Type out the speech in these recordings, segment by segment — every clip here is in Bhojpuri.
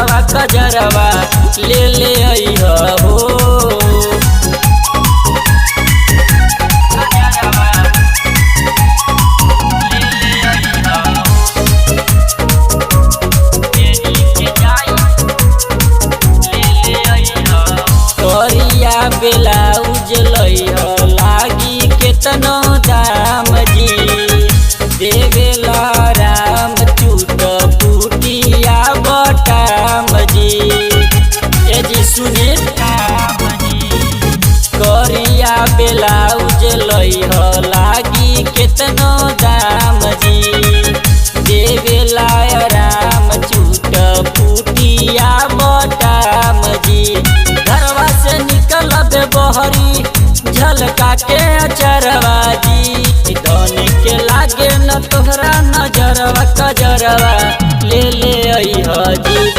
नजरवा कजरवा ले ले अइहा हो। करिया ब्लाउज लइहा लागी केतनो दाम जी, देवेला राम चूट पुटिया बटाम जी। ए जी सुने करिया ब्लाउज लइहा लागी केतनो दाम जी, देवेला राम चूट पुटिया बटाम जी। घरवा से निकलब बहरी झलका के अचरवा जी, धन के लागे न तोहरा नजरवा कजरवा ले ले अइहा जी।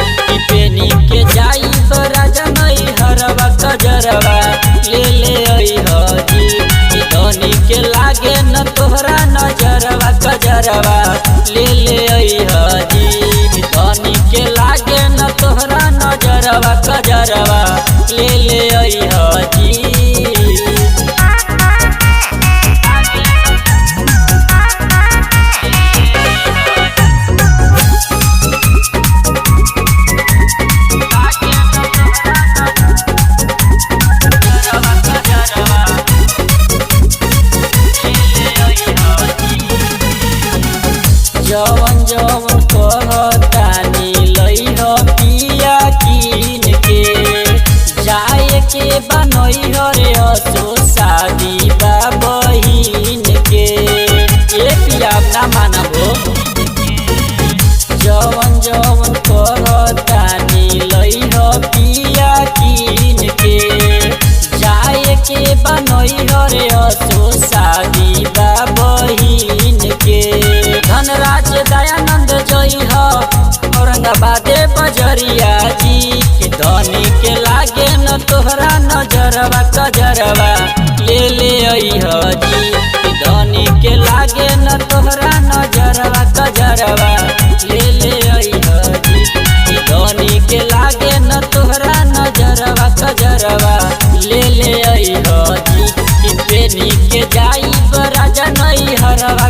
पेनी के जाई तो राजा नई हरवा कजरवा ले ले अइहा जी। धन के लागे न तोहरा नजरवा कजरवा ले ले अइहा जी। धन के लागे न तोहरा नजरवा कजरवा ले ले अइहा जी। जवन जवन कहतानी लइहा पिया कीन के, जाए के बनइहा रे असो शादी बा बहिन के। ए पिया ना मानबो। जवन जवन कहतानी लइहा पिया कीन के, जाए के बनइहा रे असो शादी बा बहिन के। धनराज दयानंद जइहा औरंगाबादे बजरिया जी, धनी के लागे न तोहरा नजरवा कजरवा ले ले अइहा जी। धनी के लागे न तोहरा नजरवा कजरवा ले ले अइहा जी। धनी के लागे न तोहरा नजरवा कजरवा ले ले अइहा जी। पेनी के जाई राजा नई हरवा